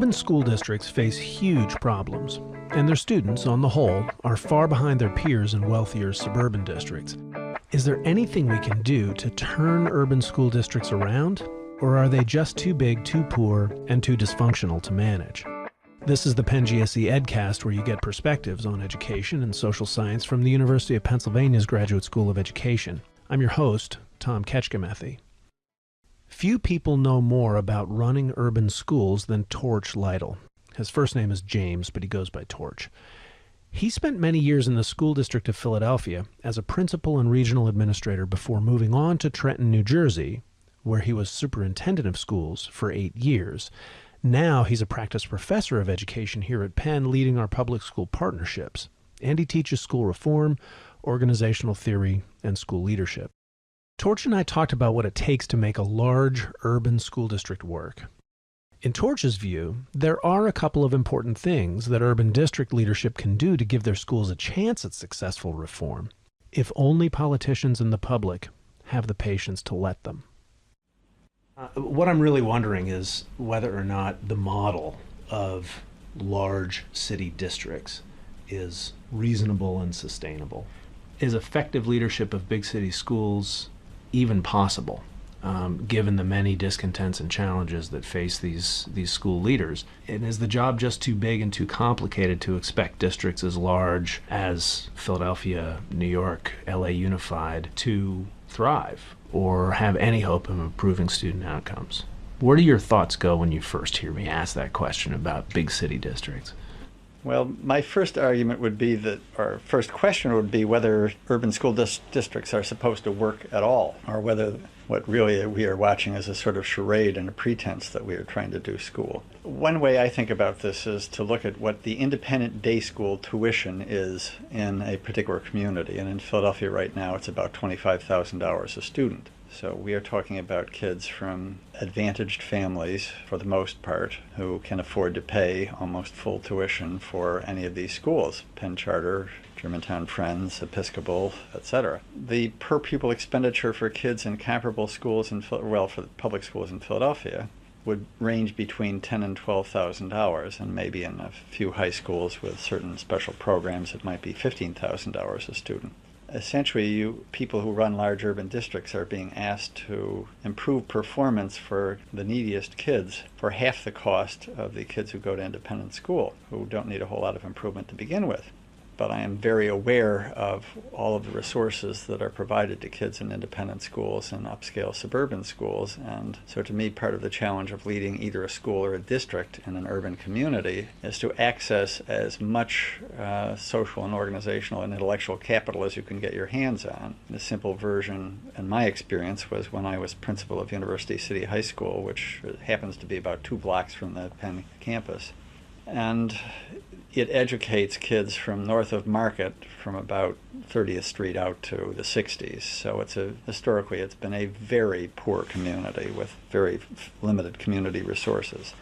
Urban school districts face huge problems, and their students, on the whole, are far behind their peers in wealthier suburban districts. Is there anything we can do to turn urban school districts around, or are they just too big, too poor, and too dysfunctional to manage? This is the Penn GSE Edcast, where you get perspectives on education and social science from the University of Pennsylvania's Graduate School of Education. I'm your host, Tom Ketchkamethy. Few people know more about running urban schools than Torch Lytle. His first name is James, but he goes by Torch. He spent many years in the school district of Philadelphia as a principal and regional administrator before moving on to Trenton, New Jersey, where he was superintendent of schools for 8 years. Now he's a practiced professor of education here at Penn, leading our public school partnerships. And he teaches school reform, organizational theory, and school leadership. Torch and I talked about what it takes to make a large urban school district work. In Torch's view, there are a couple of important things that urban district leadership can do to give their schools a chance at successful reform, if only politicians and the public have the patience to let them. What I'm really wondering is whether or not the model of large city districts is reasonable and sustainable. Is effective leadership of big city schools even possible, given the many discontents and challenges that face these school leaders? And is the job just too big and too complicated to expect districts as large as Philadelphia, New York, LA Unified to thrive or have any hope of improving student outcomes? Where do your thoughts go when you first hear me ask that question about big city districts? Well, my first argument would be that, or first question would be whether urban school districts are supposed to work at all, or whether what really we are watching is a sort of charade and a pretense that we are trying to do school. One way I think about this is to look at what the independent day school tuition is in a particular community. And in Philadelphia right now, it's about $25,000 a student. So we are talking about kids from advantaged families, for the most part, who can afford to pay almost full tuition for any of these schools, Penn Charter, Germantown Friends, Episcopal, etc. The per pupil expenditure for kids in comparable schools, for the public schools in Philadelphia, would range between $10,000 and $12,000, and maybe in a few high schools with certain special programs it might be $15,000 a student. Essentially, people who run large urban districts are being asked to improve performance for the neediest kids for half the cost of the kids who go to independent school, who don't need a whole lot of improvement to begin with. But I am very aware of all of the resources that are provided to kids in independent schools and upscale suburban schools. And so to me, part of the challenge of leading either a school or a district in an urban community is to access as much social and organizational and intellectual capital as you can get your hands on. The simple version, in my experience, was when I was principal of University City High School, which happens to be about 2 blocks from the Penn campus. And it educates kids from north of Market from about 30th Street out to the 60s. So historically it's been a very poor community with very limited community resources.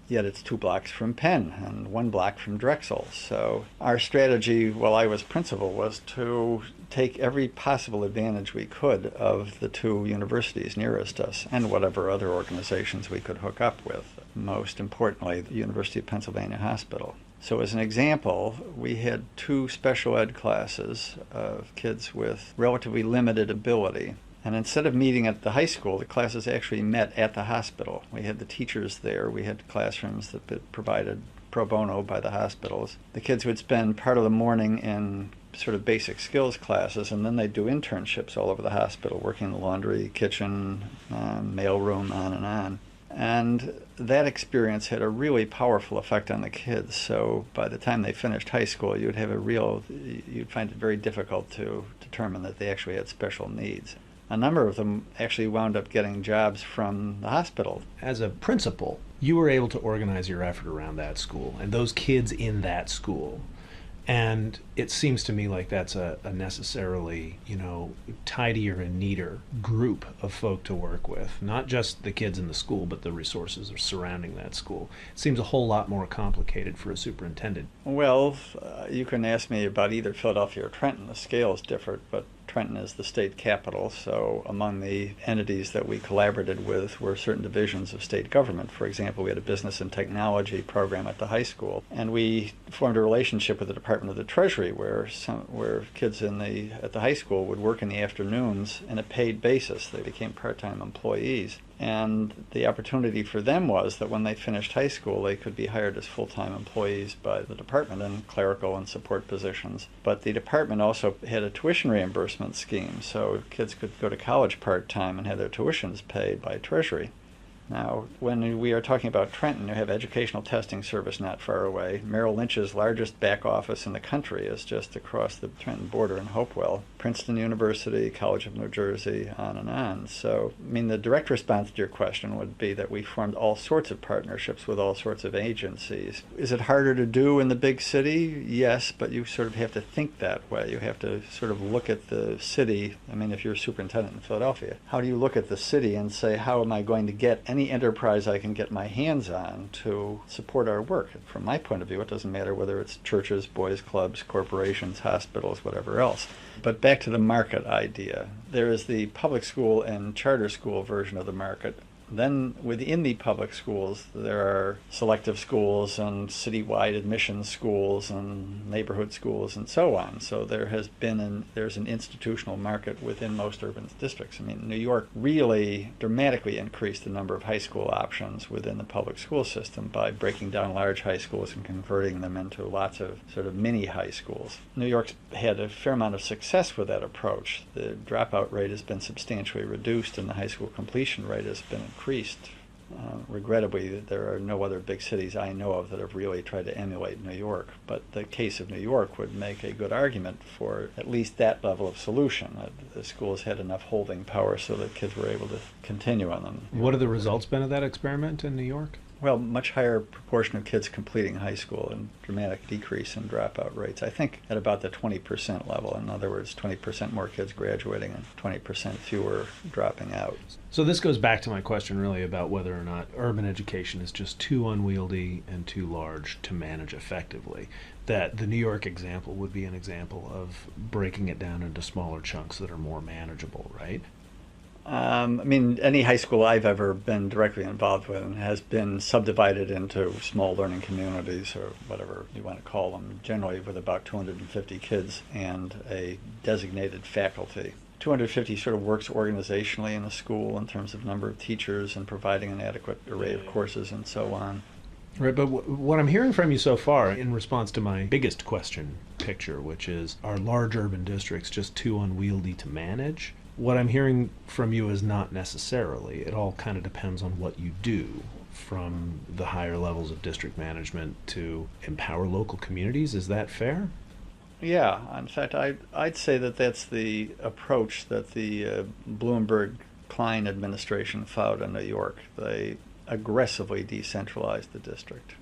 Yet it's 2 blocks from Penn and 1 block from Drexel. So our strategy while I was principal was to take every possible advantage we could of the 2 universities nearest us and whatever other organizations we could hook up with. Most importantly, the University of Pennsylvania Hospital. So as an example, we had 2 special ed classes of kids with relatively limited ability. And instead of meeting at the high school, the classes actually met at the hospital. We had the teachers there. We had classrooms that were provided pro bono by the hospitals. The kids would spend part of the morning in sort of basic skills classes, and then they'd do internships all over the hospital, working in the laundry, kitchen, mailroom, on and on. And that experience had a really powerful effect on the kids. So by the time they finished high school, you'd find it very difficult to determine that they actually had special needs. A number of them actually wound up getting jobs from the hospital. As a principal, you were able to organize your effort around that school and those kids in that school. And it seems to me like that's a necessarily, tidier and neater group of folk to work with. Not just the kids in the school, but the resources surrounding that school. It seems a whole lot more complicated for a superintendent. Well, you can ask me about either Philadelphia or Trenton. The scale is different, but Trenton is the state capital, so among the entities that we collaborated with were certain divisions of state government. For example, we had a business and technology program at the high school, and we formed a relationship with the Department of the Treasury where kids at the high school would work in the afternoons on a paid basis. They became part-time employees. And the opportunity for them was that when they finished high school, they could be hired as full-time employees by the department in clerical and support positions. But the department also had a tuition reimbursement scheme, so kids could go to college part-time and have their tuitions paid by Treasury. Now, when we are talking about Trenton, you have Educational Testing Service not far away. Merrill Lynch's largest back office in the country is just across the Trenton border in Hopewell. Princeton University, College of New Jersey, on and on. So, I mean, the direct response to your question would be that we formed all sorts of partnerships with all sorts of agencies. Is it harder to do in the big city? Yes, but you sort of have to think that way. You have to sort of look at the city. I mean, if you're a superintendent in Philadelphia, how do you look at the city and say, how am I going to get any enterprise I can get my hands on to support our work? From my point of view, it doesn't matter whether it's churches, boys' clubs, corporations, hospitals, whatever else. But back to the market idea. There is the public school and charter school version of the market. Then within the public schools, there are selective schools and citywide admission schools and neighborhood schools and so on. So there's an institutional market within most urban districts. I mean, New York really dramatically increased the number of high school options within the public school system by breaking down large high schools and converting them into lots of sort of mini high schools. New York's had a fair amount of success with that approach. The dropout rate has been substantially reduced and the high school completion rate has been increased. Regrettably, there are no other big cities I know of that have really tried to emulate New York, but the case of New York would make a good argument for at least that level of solution. The schools had enough holding power so that kids were able to continue on them. What have the results been of that experiment in New York? Well, much higher proportion of kids completing high school and dramatic decrease in dropout rates. I think at about the 20% level. In other words, 20% more kids graduating and 20% fewer dropping out. So this goes back to my question really about whether or not urban education is just too unwieldy and too large to manage effectively. That the New York example would be an example of breaking it down into smaller chunks that are more manageable, right? I mean, any high school I've ever been directly involved with has been subdivided into small learning communities or whatever you want to call them, generally with about 250 kids and a designated faculty. 250 sort of works organizationally in a school in terms of number of teachers and providing an adequate array of courses and so on. Right, but what I'm hearing from you so far in response to my biggest question picture, which is, are large urban districts just too unwieldy to manage? What I'm hearing from you is not necessarily. It all kind of depends on what you do, from the higher levels of district management to empower local communities. Is that fair? Yeah, in fact, I'd say that that's the approach that the Bloomberg-Klein administration followed in New York. They aggressively decentralized the district.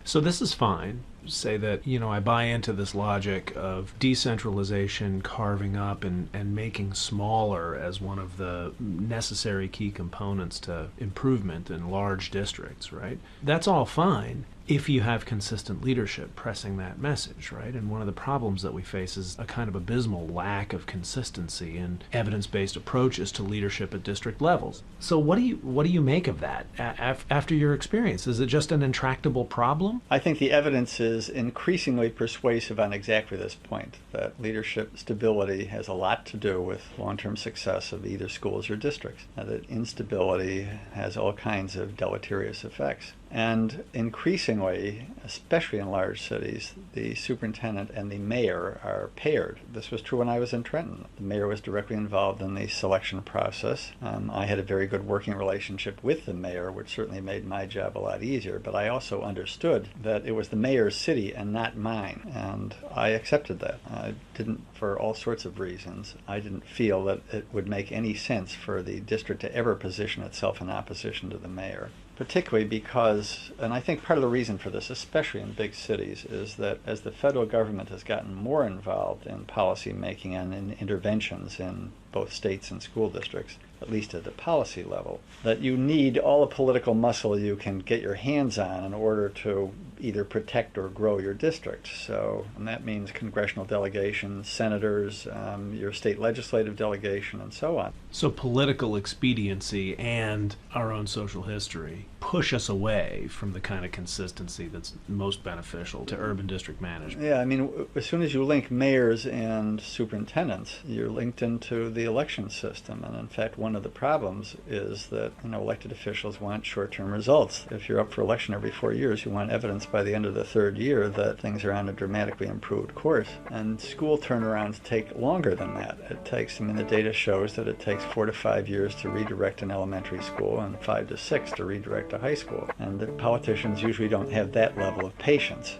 So this is fine. Say that, I buy into this logic of decentralization, carving up and making smaller as one of the necessary key components to improvement in large districts, right? That's all fine if you have consistent leadership pressing that message, right? And one of the problems that we face is a kind of abysmal lack of consistency in evidence-based approaches to leadership at district levels. So what do you make of that after your experience? Is it just an intractable problem? I think the evidence is increasingly persuasive on exactly this point, that leadership stability has a lot to do with long-term success of either schools or districts, and that instability has all kinds of deleterious effects. And increasingly, especially in large cities, the superintendent and the mayor are paired. This was true when I was in Trenton. The mayor was directly involved in the selection process. I had a very good working relationship with the mayor, which certainly made my job a lot easier, but I also understood that it was the mayor's city and not mine, and I accepted that. I didn't, for all sorts of reasons, I didn't feel that it would make any sense for the district to ever position itself in opposition to the mayor. Particularly because, and I think part of the reason for this, especially in big cities, is that as the federal government has gotten more involved in policy making and in interventions in both states and school districts, at least at the policy level, that you need all the political muscle you can get your hands on in order to either protect or grow your district. So, and that means congressional delegations, senators, your state legislative delegation, and so on. So political expediency and our own social history push us away from the kind of consistency that's most beneficial to urban district management. Yeah, I mean, as soon as you link mayors and superintendents, you're linked into the election system. And in fact, one of the problems is that, elected officials want short-term results. If you're up for election every 4 years, you want evidence by the end of the third year that things are on a dramatically improved course. And school turnarounds take longer than that. The data shows that it takes 4 to 5 years to redirect an elementary school and 5 to 6 to redirect a high school. And the politicians usually don't have that level of patience.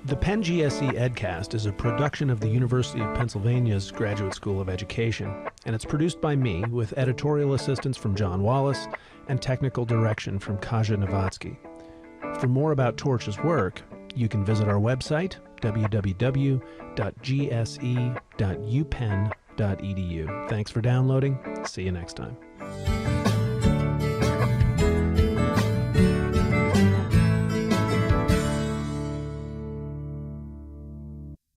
The Penn GSE Edcast is a production of the University of Pennsylvania's Graduate School of Education, and it's produced by me with editorial assistance from John Wallace and technical direction from Kaja Novatsky. For more about Torch's work, you can visit our website, www.gse.upenn.edu. Thanks for downloading. See you next time.